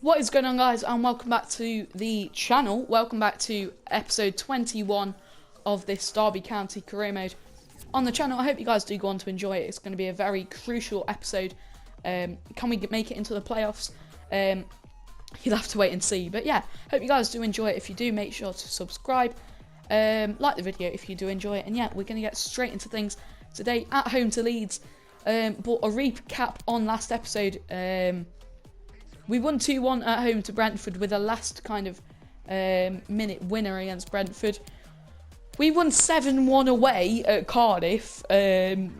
What is going on, guys, and welcome back to the channel. Welcome back to episode 21 of this Derby County career mode on the channel. I hope you guys do go on to enjoy it. It's going to be a very crucial episode. Can we make it into the playoffs? You'll have to wait and see. But yeah, hope you guys do enjoy it. If you do, make sure to subscribe. Like the video if you do enjoy it. And yeah, we're going to get straight into things today at home to Leeds. But a recap on last episode. We won 2-1 at home to Brentford with a last kind of minute winner against Brentford. We won 7-1 away at Cardiff,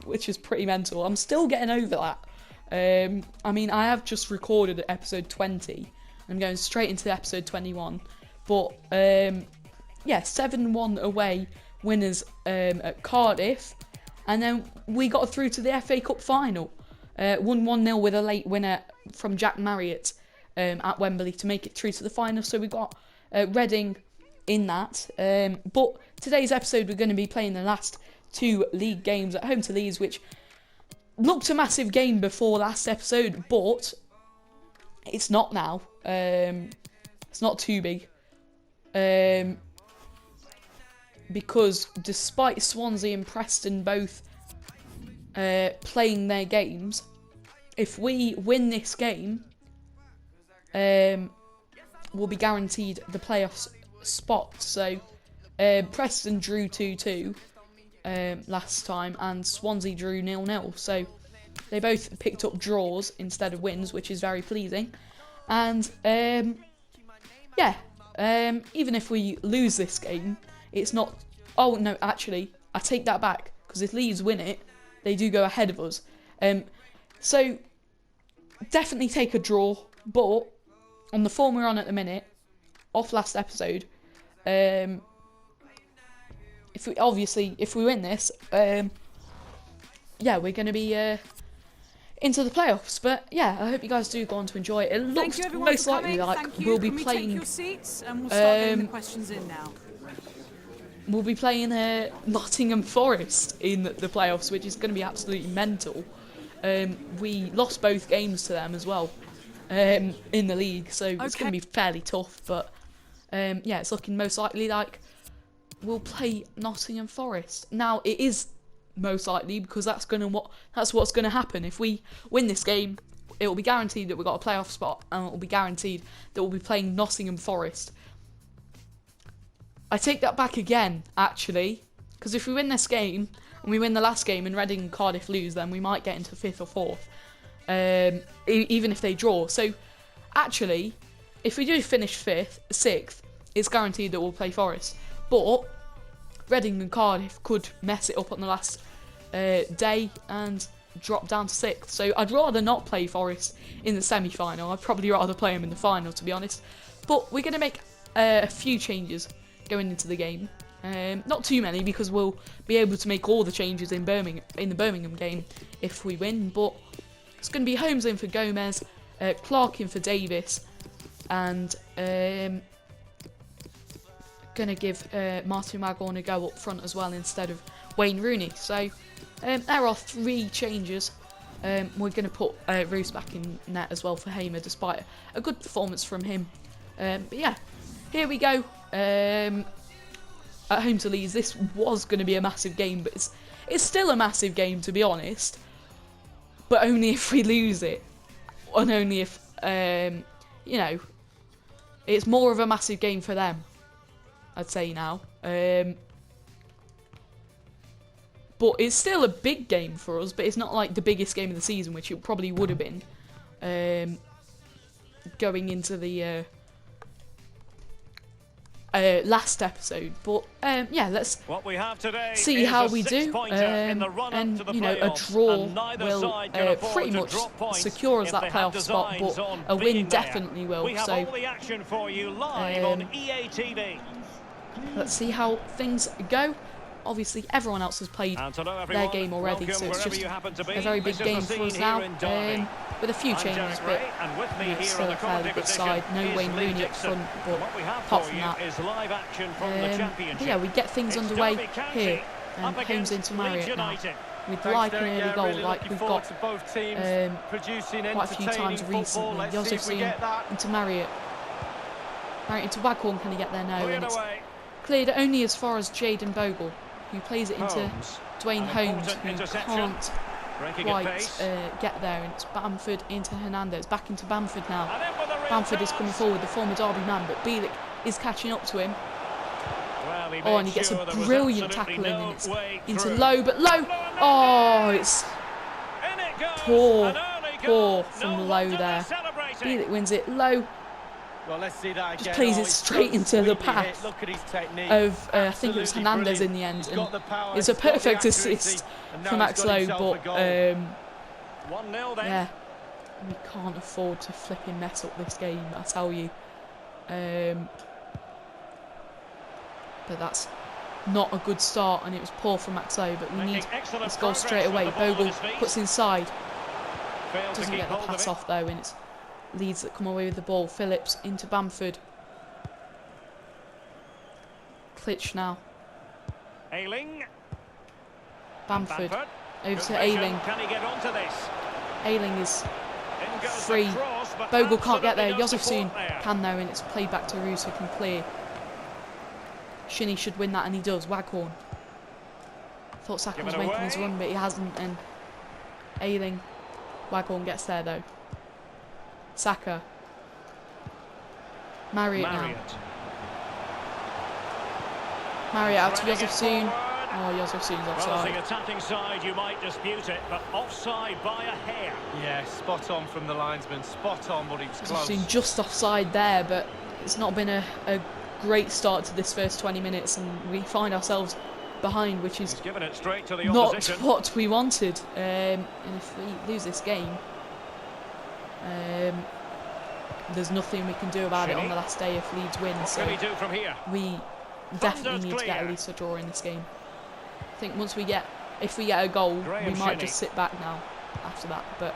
which is pretty mental. I'm still getting over that. I mean, I have just recorded episode 20. I'm going straight into episode 21. But, yeah, 7-1 away winners at Cardiff. And then we got through to the FA Cup final. Won 1-0 with a late winner from Jack Marriott at Wembley to make it through to the final. So we got Reading in that. But today's episode, we're going to be playing the last two league games at home to Leeds, which looked a massive game before last episode, but it's not now. It's not too big. Because despite Swansea and Preston both playing their games, if we win this game, we'll be guaranteed the playoffs spot. So Preston drew 2-2 last time, and Swansea drew 0-0. So they both picked up draws instead of wins, which is very pleasing. And yeah, even if we lose this game, it's not... Oh, no, actually, I take that back, because if Leeds win it, they do go ahead of us. So, definitely take a draw, but on the form we're on at the minute, off last episode, if we win this, yeah, we're going to be into the playoffs. But yeah, I hope you guys do go on to enjoy it. It looks most likely like we'll be playing. Take your seats and we'll start getting the questions in now. We'll be playing Nottingham Forest in the playoffs, which is going to be absolutely mental. We lost both games to them as well in the league, so it's going to be fairly tough. But yeah, it's looking most likely like we'll play Nottingham Forest. Now it is most likely because that's what's going to happen. If we win this game, it will be guaranteed that we've got a playoff spot, and it will be guaranteed that we'll be playing Nottingham Forest. I take that back again, actually, because if we win this game, and we win the last game, and Reading and Cardiff lose, then we might get into 5th or 4th, even if they draw. So, actually, if we do finish 5th, 6th, it's guaranteed that we'll play Forest. But Reading and Cardiff could mess it up on the last day and drop down to 6th. So, I'd rather not play Forest in the semi-final. I'd probably rather play them in the final, to be honest. But we're going to make a few changes going into the game. Not too many, because we'll be able to make all the changes in the Birmingham game if we win. But it's going to be Holmes in for Gomez, Clark in for Davis, and going to give Martin Waghorn a go up front as well instead of Wayne Rooney. So there are 3 changes. We're going to put Roos back in net as well for Hamer, despite a good performance from him. But yeah, here we go. At home to Leeds, this was going to be a massive game, but it's still a massive game, to be honest, but only if we lose it, and only if you know, it's more of a massive game for them, I'd say now. But it's still a big game for us, but it's not like the biggest game of the season, which it probably would have been going into the last episode. But yeah, let's see how we do, and you know, a draw will pretty much secure us that playoff spot, but a win definitely will. So let's see how things go. Obviously, everyone else has played their game already, so it's just a very big game for us now, with a few changes, but it's still a fairly good side. No Wayne Rooney up front, but apart from that, but yeah, we get things underway here, and Holmes into Marriott now. We'd like an early goal, like we've got quite a few times recently. Josefsson into Marriott. Marriott into Waghorn, can he get there? No, and it's cleared only as far as Jaden Bogle, who plays it into Dwayne Holmes, who can't quite get there, and it's Bamford into Hernandez, back into Bamford now. Bamford is coming forward, the former Derby man, but Bielik is catching up to him. Oh, and he gets a brilliant tackle in, and it's into Low, but Low, oh, it's poor from Low there. Bielik wins it. Low just plays it straight into the path of, I think it was Hernandez in the end, and it's a perfect assist from Max Low, but yeah, we can't afford to flipping mess up this game, I tell you. But that's not a good start, and it was poor from Max Low, but we need this goal straight away. Bogle puts inside, doesn't get the pass off though, and it's Leeds that come away with the ball. Phillips into Bamford. Klitsch now. Bamford over to Ayling. Ayling is free. Bogle can't get there. Josefsson can though, and it's played back to Roos, who can clear. Shinnie should win that, and he does. Waghorn. Thought Saka was making his run, but he hasn't, and Ayling. Waghorn gets there though. Saka. Marriott now. Marriott out to Josefsson. Oh, Josefsson's offside. Attacking side, you might dispute it, but offside by a hair. Yeah, spot on from the linesman. Spot on, but it's close. Josefsson just offside there, but it's not been a great start to this first 20 minutes, and we find ourselves behind, which is not what we wanted. And if we lose this game, there's nothing we can do about it on the last day if Leeds win. So we definitely need to get at least a draw in this game. I think if we get a goal, we might just sit back now after that. But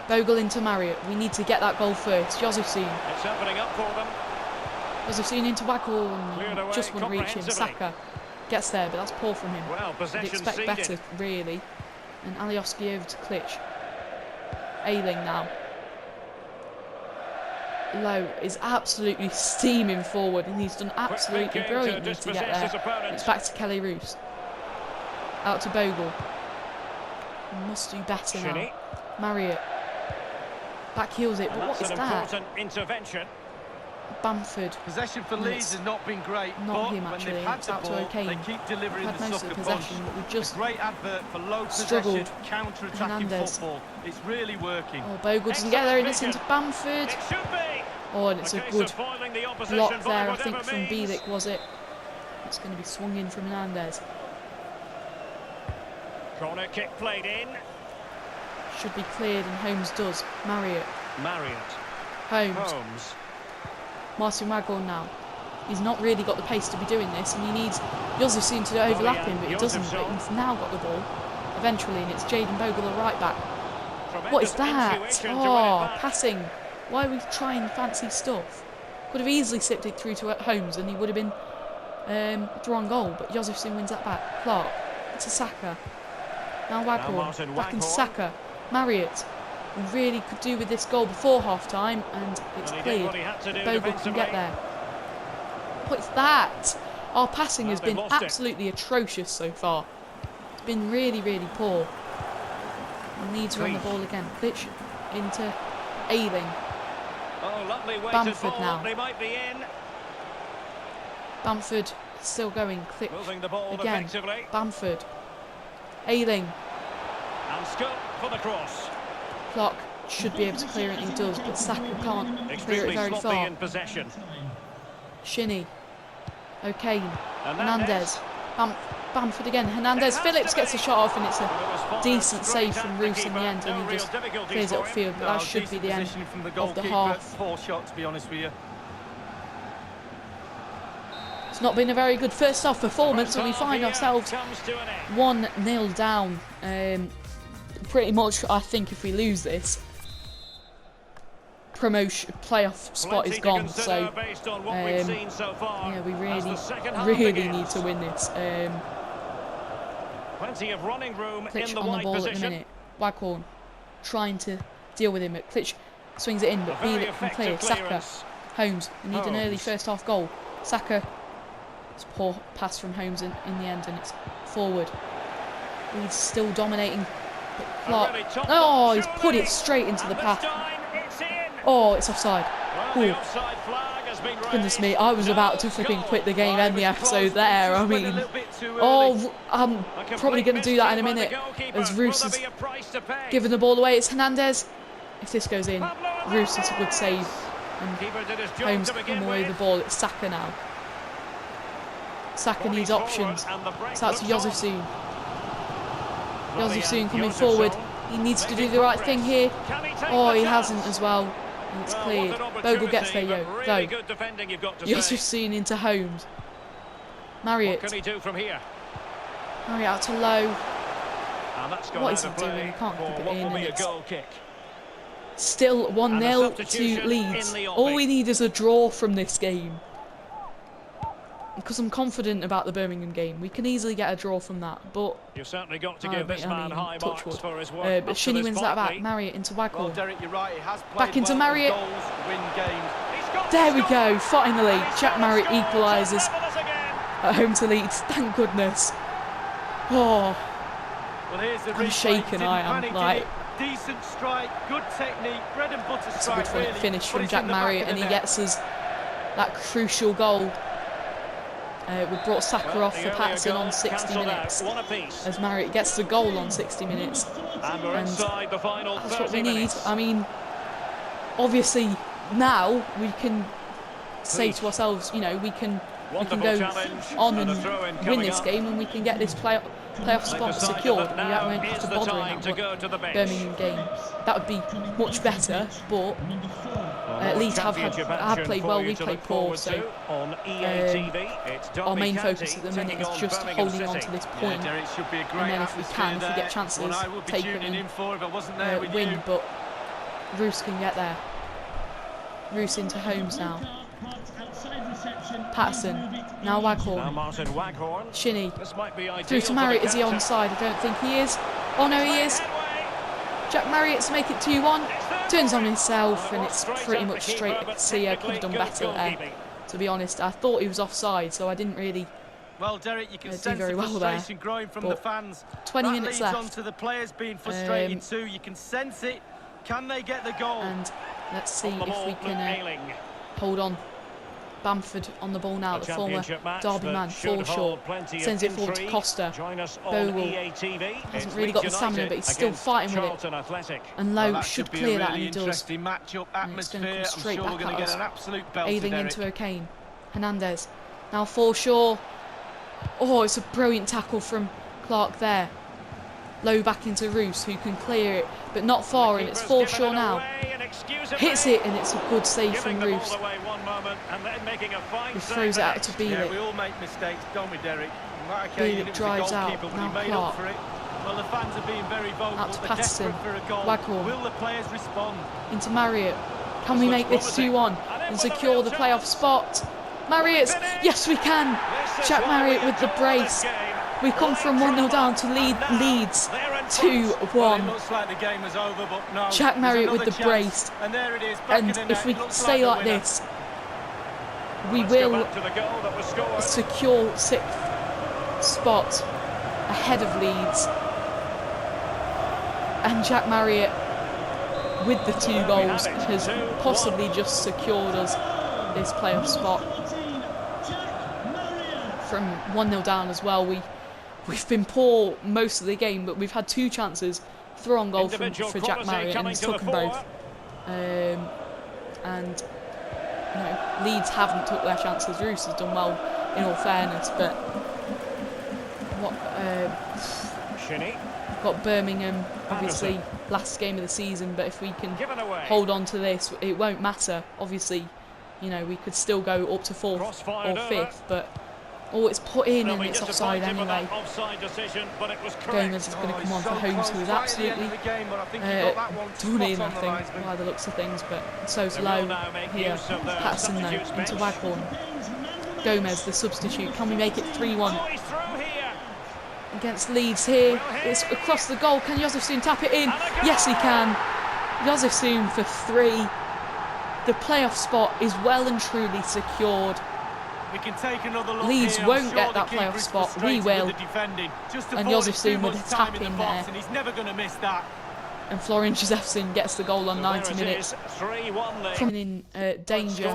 Bogle into Marriott. We need to get that goal first. Josefsson. It's opening up for them. Josefsson into Waghorn, just wouldn't reach him. Saka gets there, but that's poor from him. I'd expect better, really. And Alioski over to Klitsch. Ayling now. Low is absolutely steaming forward, and he's done absolutely brilliantly to get there. It's back to Kelly Roos. Out to Bogle. Must do better now. Marriott. Back heels it, but what is that? Bamford. Possession for Leeds has not been great. Not him actually. It's out to O'Kane. They keep delivering had most of the possession, but we've just great advert for low struggled. Possession, counter-attacking football. It's really working. Oh, Bogle doesn't get there, and it's into Bamford. Oh, and it's a good block there, I think, from Bielik, was it? It's going to be swung in from Hernandez. Corner kick played in. Should be cleared, and Holmes does. Marriott. Holmes. Martin Waghorn now. He's not really got the pace to be doing this, and he needs Josefsson to overlap him, but he doesn't. But he's now got the ball, eventually, and it's Jaden Bogle, the right back. What is that? Oh, passing. Why are we trying fancy stuff? Could have easily sipped it through to Holmes, and he would have been through on goal, but Josefsson wins that back. Clark. It's a Saka. Now Waghorn. Back into Saka. Marriott. We really could do with this goal before half-time, and it's cleared. Bogle can get there. What's that? Our passing has been absolutely atrocious so far. It's been really, really poor. Leeds are on the ball again. Klitsch into Ayling. Bamford now. Bamford still going. Klitsch again. Bamford. Ayling. And scope for the cross. Clark should be able to clear it, and he does, but Saka can't clear it very far. Shinnie. O'Kane. Hernandez. Bamford again. Hernandez. Phillips gets a shot off, and it's a decent save from Roos in the end, and he just clears it upfield, but that should be the end of the half. Poor shot, to be honest with you. It's not been a very good first half performance, and we find ourselves 1-0 down. Pretty much, I think, if we lose this, playoff spot is gone. So yeah, we really need to win this. Plenty of running room Klitsch in the on the wide ball position. at the minute. Waghorn trying to deal with him, but Klitsch swings it in, but Bielik can clear. Saka, Holmes, we need an early first half goal. Saka, it's a poor pass from Holmes in the end, and it's forward. He's still dominating. Clark, oh, he's put it straight into the path. Oh, it's offside. Ooh. Goodness me, I was about to flipping quit the game and the episode there. I mean, oh, I'm probably going to do that in a minute as Roos is giving the ball away. It's Hernandez. If this goes in, Roos is a good save. And Holmes come away with the ball. It's Saka now. Saka needs options. It's out to Yosusun. Yosusun coming forward. He needs to do the right thing here. Oh, he hasn't as well. And it's cleared. Bogle gets there, though. Yosusun into Holmes. Marriott. Marriott out to Low. What is he doing? He can't keep it in. And it's still 1-0 to Leeds. All we need is a draw from this game. Because I'm confident about the Birmingham game. We can easily get a draw from that, but you've certainly got to give this man high marks for his work. But Shinnie wins that back. Marriott into Waghorn. Well, Derek, you're right. He has back into Marriott. Goals, win games. There we go. Finally, Jack Marriott equalises at home to Leeds. Thank goodness. Oh, well, here's the I'm shaken. I am like. Decent strike, good technique, bread and butter strike. It's a good finish from Jack Marriott, and he gets us that crucial goal. We brought Saka off for Patterson on 60 minutes as Marriott gets the goal on 60 minutes. And that's what we need. I mean, obviously now we can say to ourselves, you know, we can go on and win this game, and we can get this playoff spot secured. We won't have to bother in that Birmingham game. That would be much better, but Leeds have played well, we played poor, so our main focus at the minute is just holding on to this point, and then if we get chances, take them and win, but Roos can get there. Roos into Holmes now. Patterson, now Waghorn. Shinnie, through to Marriott. Is he onside? I don't think he is. Oh no, he is. Jack Marriott to make it 2-1. Turns on himself, and it's pretty much straight. I could see I could have done better there, to be honest. I thought he was offside, so I didn't really Derek, you can do sense very the well there. frustration growing from the fans. 20 minutes left. On to the players being frustrated too. You can sense it. Can they get the goal? And let's see if we can hold on. Bamford on the ball now, the former Derby man. Forshaw sends it forward to Costa. Bogle hasn't really got the stamina, but he's still fighting with it. And Lowe should clear that, and he does. And it's going to come straight back at us. Ailing into O'Kane. Hernandez. Now Forshaw. Oh, it's a brilliant tackle from Clark there. Low back into Roos, who can clear it, but not far, and it's Forshaw now. Hits it, and it's a good save from Roos. He throws it out to Bielik. Yeah, we all make mistakes, don't we, Derek? Bielik drives out. Now Clark. Well, the fans are being very vocal. Out to Patterson. Waghorn. Will the players respond? Into Marriott. Can we make this 2-1 and secure the playoff spot? Marriott, yes we can. Jack Marriott with the brace. We come from 1-0 down to Leeds 2-1. Looks like the game was over, but no. Jack Marriott with the brace. And there it is. And if we stay like this, we will secure 6th spot ahead of Leeds. And Jack Marriott with the 2 goals has possibly just secured us this playoff spot. From 1-0 down as well, we've been poor most of the game, but we've had 2 chances through on goal for Jack Marriott, and he's took them both. And you know, Leeds haven't took their chances. Roos has done well, in all fairness, but we've got Birmingham, obviously last game of the season. But if we can hold on to this, it won't matter. Obviously, you know, we could still go up to 4th or 5th, but. Oh, it's put in and it's offside anyway. Gomez is going to come on for Holmes, who is absolutely done in, I think, by the looks of things, but so's Low here. Patterson though, into Waghorn. Gomez, the substitute. Can we make it 3-1? against Leeds here. It's across the goal. Can Josefsoon tap it in? Yes, he can. Josefsoon for 3. The playoff spot is well and truly secured. We can take another look Leeds here. won't get that playoff spot. We will. And Josefsoon with a tap in there. And he's never going to miss that. And Florian Josefsoon gets the goal on 90 minutes. 3-1 Coming in danger.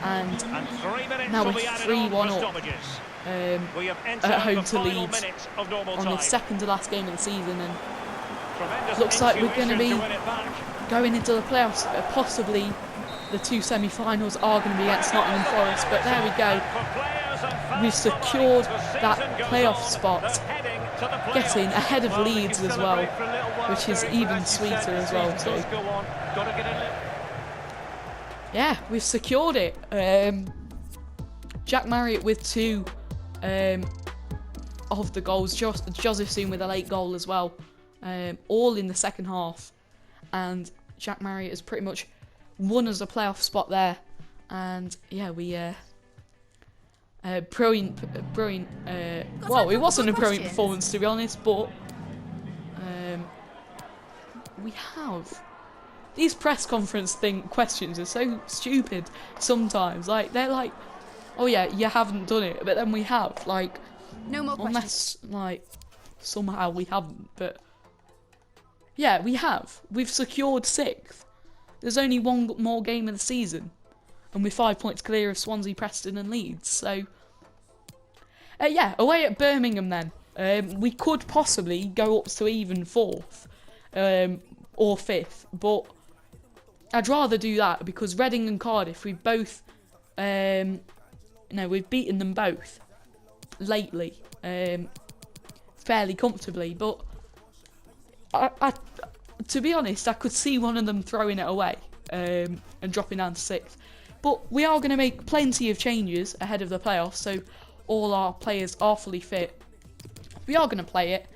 And now we're 3-1 up at home to Leeds on the second to last game of the season. And looks like we're going to be going into the playoffs. Possibly the 2 semi-finals are going to be against Nottingham Forest. But there we go. We've secured that playoff spot. Getting ahead of Leeds as well, which is even sweeter as well. So yeah, we've secured it. Jack Marriott with 2 of the goals. Josefsoon with a late goal as well. All in the second half. And Jack Marriott has pretty much won us a playoff spot there. And yeah, we brilliant. Well, it wasn't a brilliant performance to be honest, but we have these press conference questions are so stupid sometimes. Like they're like, oh yeah, you haven't done it, but then we have. Like, no more unless like somehow we haven't, but yeah, we have. We've secured 6th. There's only one more game of the season, and we're 5 points clear of Swansea, Preston, and Leeds. So yeah, away at Birmingham then. We could possibly go up to even 4th or 5th, but I'd rather do that because Reading and Cardiff, we've both, we've beaten them both lately, fairly comfortably. But I, to be honest, I could see one of them throwing it away and dropping down to 6th. But we are going to make plenty of changes ahead of the playoffs, so all our players are fully fit. We are going to play it,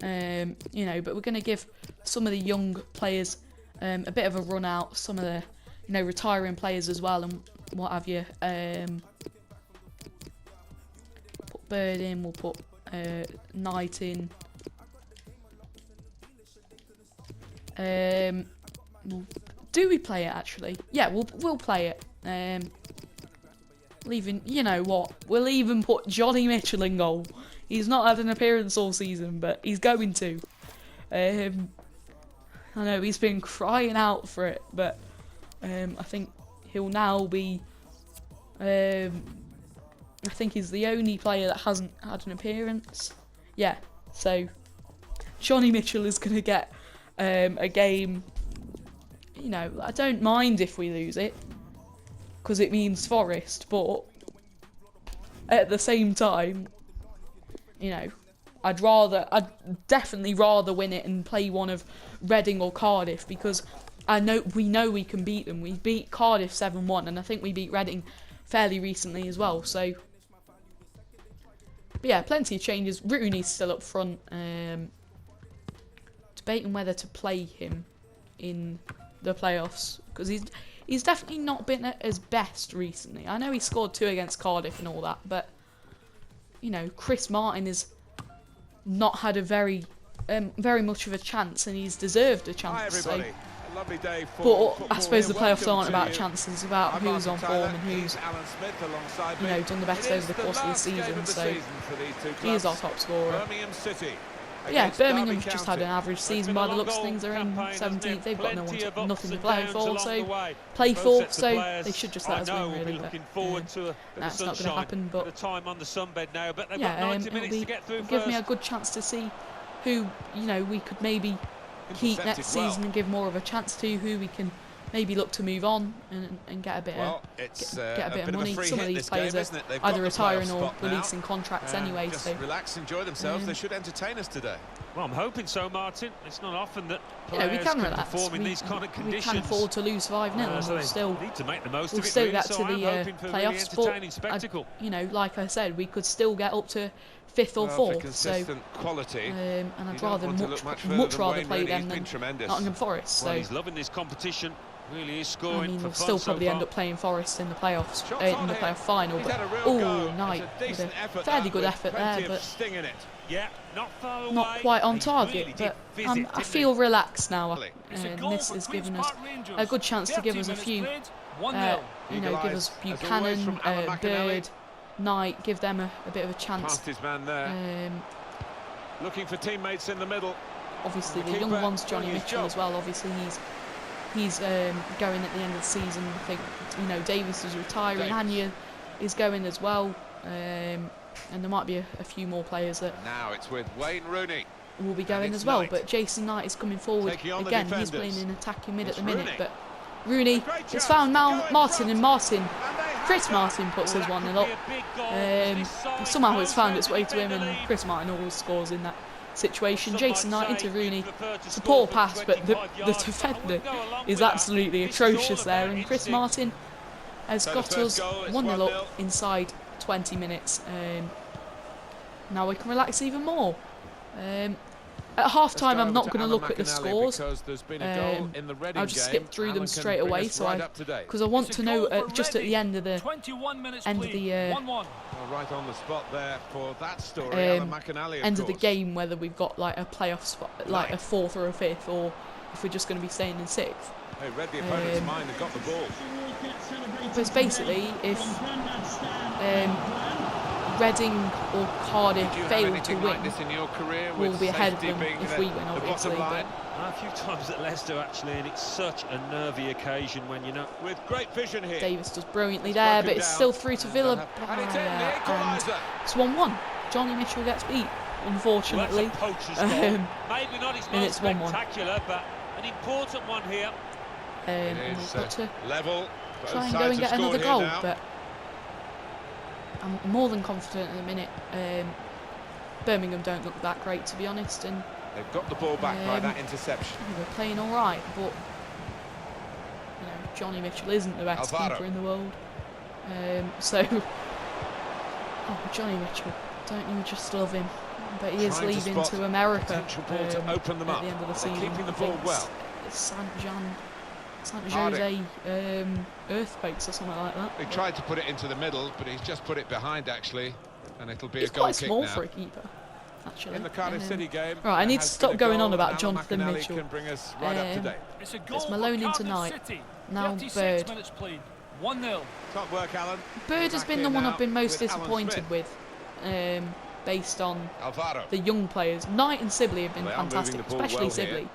but we're going to give some of the young players a bit of a run out, some of the, retiring players as well, and what have you. Put Bird in, we'll put Knight in. Do we play it actually? Yeah, we'll play it. Leaving, you know what? We'll even put Johnny Mitchell in goal. He's not had an appearance all season, but he's going to. I know he's been crying out for it, but I think he'll now be. I think he's the only player that hasn't had an appearance. Yeah, so Johnny Mitchell is going to get a game. I don't mind if we lose it, because it means Forest, but at the same time, I'd definitely rather win it and play one of Reading or Cardiff, because we know we can beat them. We beat Cardiff 7-1, and I think we beat Reading fairly recently as well. So, but yeah, plenty of changes. Rooney's still up front. Debating whether to play him in the playoffs, because he's definitely not been at his best recently. I know he scored 2 against Cardiff and all that, but Chris Martin has not had a very much of a chance, and he's deserved a chance. Hi everybody. So, a lovely day for but I suppose the playoffs welcome aren't about you. chances, it's about I'm who's on Martin form Tyler, and who's Alan Smith alongside me. done the best It over the course of the last game season. of the So season for these two he is our clubs. top scorer. Birmingham City. Yeah, against Birmingham's Derby just had County. an average season by the looks of things. They're in 17th. They've got nothing to play for, so they should just let us win, really. But that's not going to happen. But yeah, it'll give me a good chance to see who we could maybe keep next season and give more of a chance to, who we can maybe look to move on and get a bit of money. Some of these players are either retiring or releasing contracts anyway. Just so relax, enjoy themselves. They should entertain us today. Well, I'm hoping so, Martin. It's not often that we players can can relax. perform in these kind of conditions. We can afford to lose 5-0, and we'll still need to make the most we'll of it, still really, get so to I'm the hoping for a really playoffs. entertaining spectacle. Like I said, we could still get up to 5th or 4th. So quality, and I'd rather much rather play them than Nottingham Forest. So he's loving this competition. Really is I scoring mean, for we'll fun still so probably far. end up playing Forest in the playoffs, Shots in on the him. playoff final. He's But had a real go. oh, Knight It's a with decent a effort, fairly that, good with effort plenty there, of but sting in it. Yeah, not far away. not quite on He target. really But did fizz it, I didn't feel he? relaxed now, It's a and goal this for has Queen's given us Park Rangers. a good chance to 30 give us a minutes few, played, 1-0. you know, Eagle give eyes, us as always, Buchanan, from Alan McAnally. Bird, Knight, give them a bit of a chance. Past his man there. Looking for teammates in the middle. Obviously, The the young keeper one's Johnny doing his Mitchell job. as well. Obviously, he's going at the end of the season. I think, you know, Davis is retiring. Davis. Anya is going as well, and there might be a few more players that Now it's with Wayne Rooney. will be going it's as well. Knight. But Jason Knight is coming forward Taking on the again. He's defenders. playing in attacking mid It's at the minute, Rooney. but Rooney A great has chance found to go in Martin, front. and Martin. And they have Chris to. Martin puts us 1-0 up. Somehow it's found its way to him, and Chris Martin always scores in that situation. Jason Knight into Rooney. It's a poor pass, but the defender is absolutely atrocious there. And Chris Martin has So the got first us goal is 1-0 1-0. up inside 20 minutes. Now we can relax even more. At half-time, I'm not going to look at the scores. There's been a goal in the Reading I'll just game. skip through them Alan can straight bring away, us so right up to date. because I want It's to a know goal for just at the Reading. end of the 21 minutes end of played, the 1-1. Well, right on the spot there for that story. Alan McAnally, end of the course. game whether we've got like a playoff spot, like a 4th or a 5th, or if we're just going to be staying in 6th. They read the opponent's mind and got the ball. Because basically, if Reading or Cardiff Do you have fail to anything win, like this in your career, we'll with be ahead of safety them being if the- we win, the obviously. bottom line? A few times at Leicester actually, and it's such a nervy occasion when you know. With great vision here. Davis does brilliantly It's there, broken but it's down. still through to Villa. And it's in, the and equaliser. it's 1-1. Johnny Mitchell gets beat, unfortunately. Well, that's a poacher's goal. Um, Maybe not his and most it's 1-1. spectacular, but an important one here. And It we've is got to level. Both try and sides go and have get scored another here goal, now. but I'm more than confident at the minute. Birmingham don't look that great, to be honest, and They've got the ball back by Um, that interception. we're playing all right. But you know, Johnny Mitchell isn't the best Alvaro. keeper in the world. Johnny Mitchell, don't you just love him? But he is Trying to leaving spot to America potential ball to open them at up. the end of the They're season. keeping the I think ball well. it's San Harding. Jose earthquakes or something like that. He tried to put it into the middle, but he's just put it behind actually, and it'll be He's a goal quite kick small now. for a keeper, actually. In the Cardiff City game. Right, I there need to has stop been a going goal, on about and Alan Jonathan McAnally Mitchell. can bring us right up to date. It's a goal It's for Malone into Cardiff Knight. City. Now 36 Bird. minutes played, 1-0. Top work, Alan. Bird has Back been in the one now I've been most with Alan disappointed Smith. with, based on Alvaro. the young players. Knight and Sibley have been They are moving fantastic, the ball especially well Sibley. here.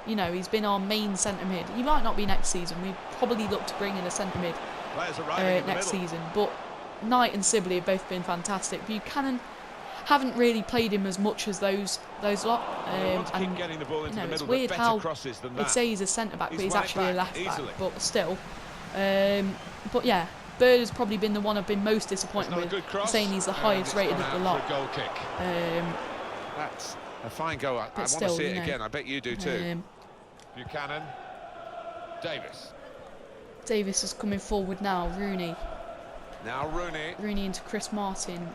You know, he's been our main centre mid. He might not be next season. We probably look to bring in a centre mid Players arriving in the next middle. season. But Knight and Sibley have both been fantastic. Buchanan haven't really played him as much as those lot. They want to keep and, getting the ball into you know, the it's middle, weird but how better crosses than they'd that. say he's a centre back, but He's he's right actually a back, left back. easily. But still, but yeah, Bird has probably been the one I've been most disappointed Not a with. good cross. Saying he's the And highest it's rated gone of the out lot. for a goal kick. That's a fine goal. I want to still, see you it know, again. I bet you do too. Buchanan. Davis. Davis is coming forward now. Rooney. Now Rooney. Rooney into Chris Martin.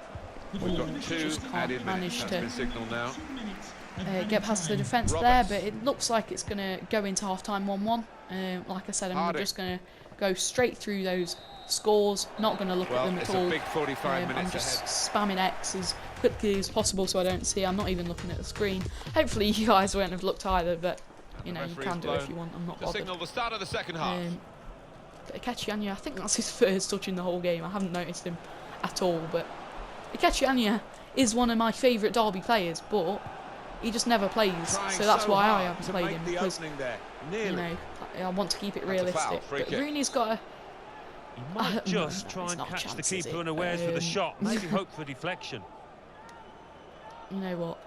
We've got two just can't added minutes. manage That's to been signalled now. Get past the defence there, Roberts. but it looks like it's going to go into half-time 1-1. Like I said, I'm Harding. just going to go straight through those scores, not going to look Well, at them it's at all. a big 45 I'm minutes just ahead. spamming X as quickly as possible so I don't see. I'm not even looking at the screen. Hopefully you guys won't have looked either, but you know, you referee can has do it if blown you want. I'm not to bothered. signal the start of the second half. But Ikechi Anya, I think that's his first touch in the whole game. I haven't noticed him at all, but Ikechi Anya is one of my favourite Derby players, but he just never plays, Trying so that's why I hard haven't to played make him, the because opening there. you Nearly. know, I want to keep it That's a foul, realistic. free But kick. Rooney's got a... He might just no, try it's and not a catch the chance, is keeper it? unawares with a shot. Maybe hope for deflection. You know what?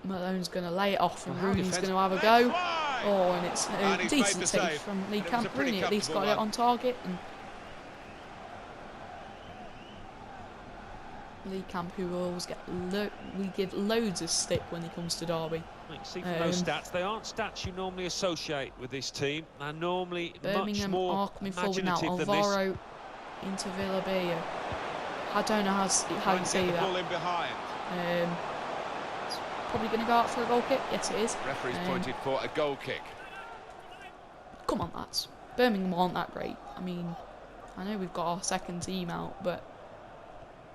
Malone's going to lay it off, and Well, how Rooney's defensive- going to have a That's go. wide. Oh, and it's And a he's made decent the save save. from Lee And it was a Camp. pretty Rooney at least got comfortable it on target. And Lee Camp, who will always get we give loads of stick when he comes to Derby. You can see from those stats, they aren't stats you normally associate with this team. They're normally Birmingham much more are coming forward now. imaginative than this. Alvaro into Villabia. I don't know how you Trying to say get the that. ball in behind. It's probably going to go out for a goal kick. Yes, it is. Referee's pointed for a goal kick. come on, lads. Birmingham aren't that great. I mean, I know we've got our second team out, but...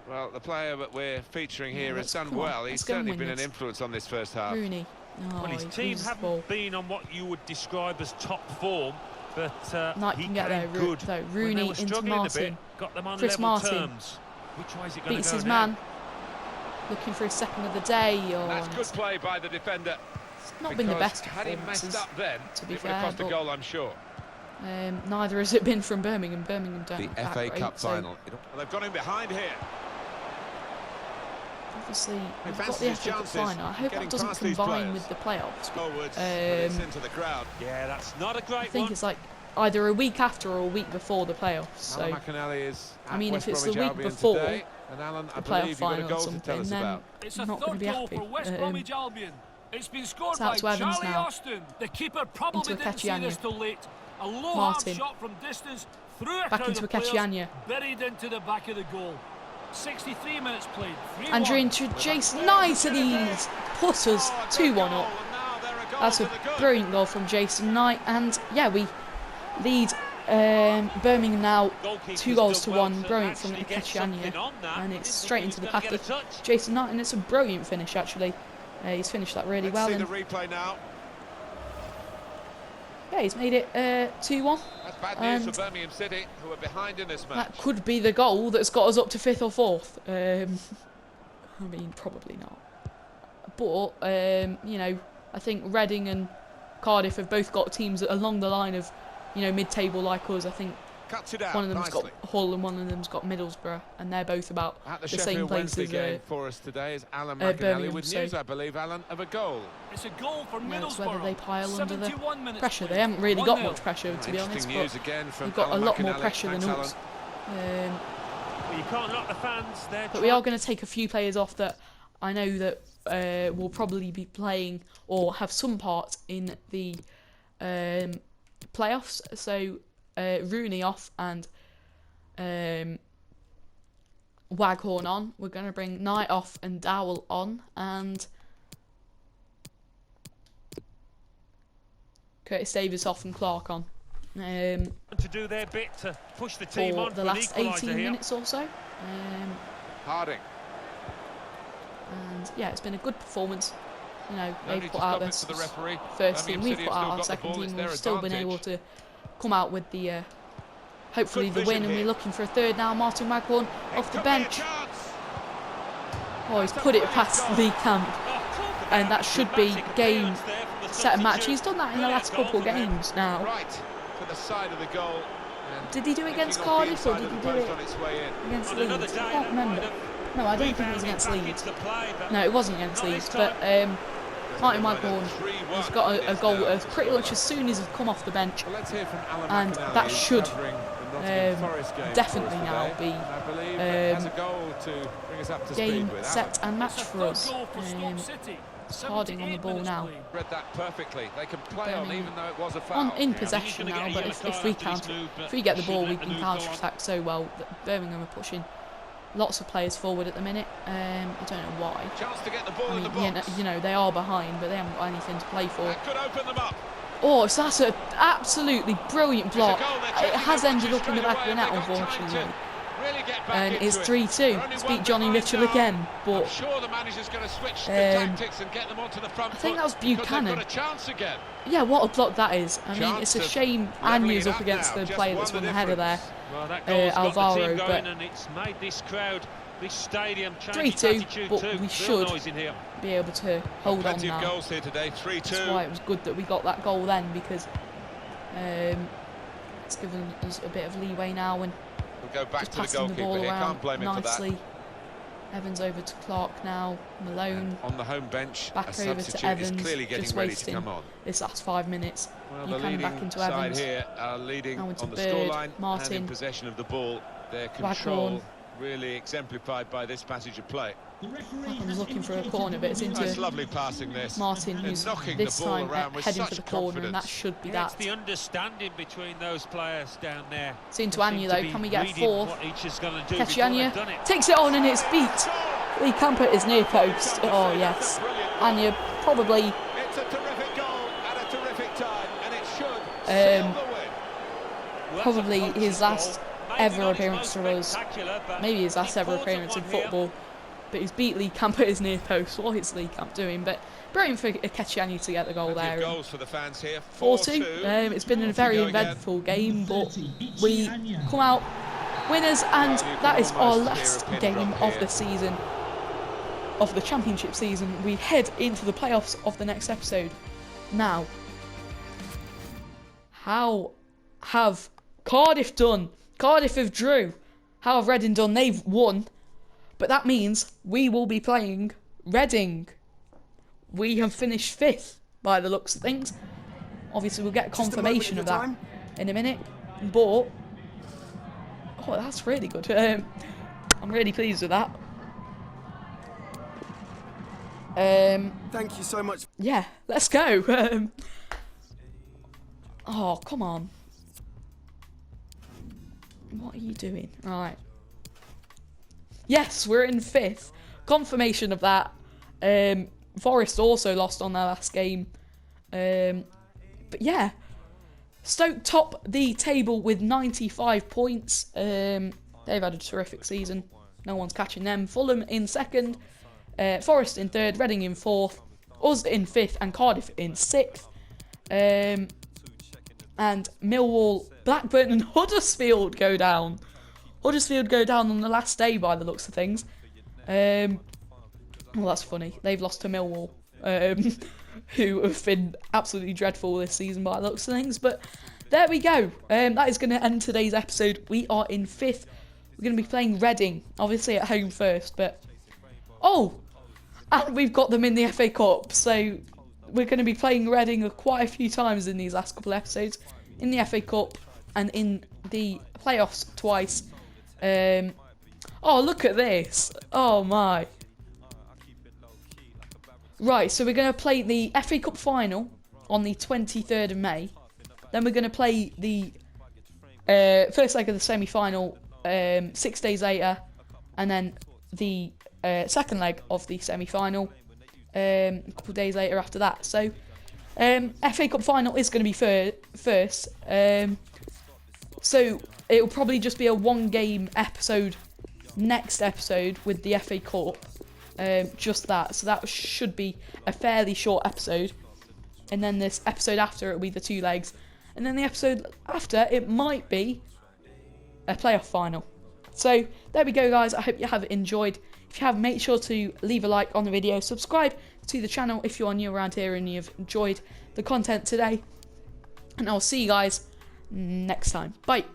Well, the player that we're featuring here has done well. He's go and certainly win been an this. influence on this first half. Rooney. Oh, Well, his he team loses the haven't ball. been on what you would describe as top form, but Knight he can get there, came good. though. When they Rooney were into struggling a Martin. bit, got them on Chris level Martin. terms. Which way is it going to Beats go his now? man. Looking for his second of the day. Oh, That's good play by the defender. it's not been the best Had he performances, messed up then, to be it would have fair, cost a but goal, I'm sure. neither has it been from Birmingham. Birmingham don't The look that FA great, Cup so final. Well, they've got him behind here. obviously, we've got fancies the his FA Cup chances final. I hope getting that doesn't past these combine players. with the playoffs. Forwards, but it's into the crowd. Yeah, that's not a great I think one. it's like either a week after or a week before the playoffs. So, Alan McInally is I at mean, West if it's the Bromwich week Albion before today. And Alan, I the playoff believe you've got a final or goal to tell something, us then about. It's I'm a not going to third be goal happy. for West Bromwich Albion. It's been scored it's out by to Evans Charlie now. Austin. The keeper probably Into didn't see Akechianya. this till late. A low Martin. half shot from distance through a Back crowd into of players, Akechianya. buried into the back of the goal. 63 minutes played. 3-1. Andrew into Jason Knight, and he's put us 2-1 up. That's a brilliant goal from Jason Knight, and yeah, we lead Birmingham now 2-1. Brilliant from Akechianya, and it's straight into the path of Jason Knight, and it's a brilliant finish actually. He's finished that really well. See And the replay now. yeah, he's made it 2-1. That's bad news for Birmingham City, who are behind in this match. That could be the goal that's got us up to 5th or 4th. I mean, probably not. But, you know, I think Reading and Cardiff have both got teams along the line of, you know, mid-table like us. I think Cuts it out one of them's nicely. got Hull and one of them's got Middlesbrough, and they're both about At the the Sheffield same place Wednesday as game for us today is Alan Birmingham, McInally with so- news, I believe, Alan, of a goal. It's a goal for you know, it's Middlesbrough. whether they pile under the 71 minutes pressure. played. They haven't really got 1-0. much pressure, to be honest, Interesting but news again from we've got Alan a lot more McInally. pressure Thanks, than Alan. us. Well, you can't knock the fans. But we are going to take a few players off that I know that will probably be playing or have some part in the playoffs. So Rooney off and Waghorn on. We're going to bring Knight off and Dowell on, and Curtis Davis off and Clark on. To do their bit to push the team For on the for an last 18 equaliser here. minutes or so. Harding. And yeah, it's been a good performance. You know, No they've need put to out stop their it for the referee. first Birmingham team, we've City put have out our still got the second ball, team, it's we've their still been advantage. able to come out with the hopefully Good the win, vision and we're here. looking for a third now. Martin Waghorn off the Could be a bench. chance. Oh, he's put it past Lee Camp, and that should be game, set and match. He's done that in the last couple of games now. Right to the side of the goal. And Did he do it against picking off the Cardiff or inside did of he the do post it on its way in. against On another Leeds? day, I can't that remember. might have No, I don't think it was rebounded against back Leeds. into play, but No, it wasn't against not Leeds, this but time. Martin Might have Waghorn 3-1 has got it a is goal now. pretty much as soon as he's come off the bench. Well, let's hear from Alan And McInally, that who's should, covering the Nottingham Forest game definitely for us now today. be, And I believe that has a goal to bring us up to game, speed with. set and match It's a for third us. goal for Stoke City. It's Harding on the 78 ball minutes now. played. Read that perfectly. They can play on Birmingham even though it was a foul. in Yeah, possession he's gonna now, get a but yellow if we card after this counter, move, but if we get the ball, shouldn't we let the can move go on. counter attack so well that Birmingham are pushing lots of players forward at the minute. I don't know why. Chance to get the ball I in the mean, box. you know, they are behind, but they haven't got anything to play for. That could open them up. Oh, so that's an absolutely brilliant block. goal they're It taking has it, ended which up in the is back of the net, straight away, and they've got time unfortunately. to really get back And into it's it. 3-2. They're only It's one beat Johnny behind Mitchell now. again, I'm but sure the manager's going to switch the tactics and get them onto the front I think foot that was because Buchanan. they've got a chance again. yeah, what a block that is. I mean, Chance it's a of shame levelling Anya's it up up against now. the Just player won that's the won the header there. difference. Well, that goal's got the Alvaro, team but going, and it's made this crowd, this stadium, change 3-2, its attitude but too. we Real should noise in here. be able to hold on Plenty of now. goals here today, 3-2. That's why it was good that we got that goal then, because it's given us a bit of leeway now, and We'll go back just to the passing the goalkeeper ball here. around Can't blame him for that. nicely. Evans over to Clark now. Malone On the home bench, back a over to substitute Evans. is clearly getting Just ready to wasting come on. this last 5 minutes. Well, You the come back leading into side Evans. here are leading Now into on the Bird, scoreline and Martin. in possession of the ball. Their control Waghorn. really exemplified by this passage of play. Waghorn's looking for a corner, but it's That's into lovely passing this. Martin, And who's knocking this the ball time around with heading for such the corner, and that confidence. should be Yeah, that. it's the understanding between those players down there. It's into They seem Anya to though. be Can we get a reading fourth? what each is going to do before they've Keshianya done it. takes it on, and it's beat. Lee Camper is near post. Oh yes, Anya probably It's a terrific goal at a terrific time, and it should Probably his last ever appearance for us. Maybe his last ever appearance in football. But he's beat Lee Camp at his near post. What is Lee Camp doing? But brilliant for Kechiani to get the goal there. 4-2. It's been a very eventful game, but we come out winners, and that is our last game of the season, of the championship season. We head into the playoffs of the next episode. Now, how have Cardiff done? Cardiff have drew. How have Reading done? They've won. But that means we will be playing Reading. We have finished 5th by the looks of things. Obviously, we'll get confirmation of that in a minute. But, oh, that's really good. I'm really pleased with that. Thank you so much. Yeah, let's go. Oh, come on. What are you doing? Right. Yes, we're in 5th. Confirmation of that. Forest also lost on their last game. But yeah. Stoke top the table with 95 points. They've had a terrific season. No one's catching them. Fulham in 2nd. Forest in 3rd. Reading in 4th. Us in 5th. And Cardiff in 6th. And Millwall, Blackburn and Huddersfield go down. Huddersfield go down on the last day by the looks of things. Well, that's funny. They've lost to Millwall, who have been absolutely dreadful this season by the looks of things. But there we go. That is going to end today's episode. We are in 5th. We're going to be playing Reading, obviously at home first. But oh, and we've got them in the FA Cup. So we're going to be playing Reading quite a few times in these last couple of episodes. In the FA Cup and in the playoffs twice. Oh, look at this. Oh, my. Right, so we're going to play the FA Cup final on the 23rd of May. Then we're going to play the first leg of the semi-final 6 days later. And then the second leg of the semi-final a couple of days later after that. So, FA Cup final is going to be first. So, it'll probably just be a one-game episode next episode with the FA Cup. Just that. So that should be a fairly short episode. And then this episode after, it'll be the 2 legs. And then the episode after, it might be a playoff final. So, there we go, guys. I hope you have enjoyed. If you have, make sure to leave a like on the video. Subscribe to the channel if you are new around here and you've enjoyed the content today. And I'll see you guys next time. Bye.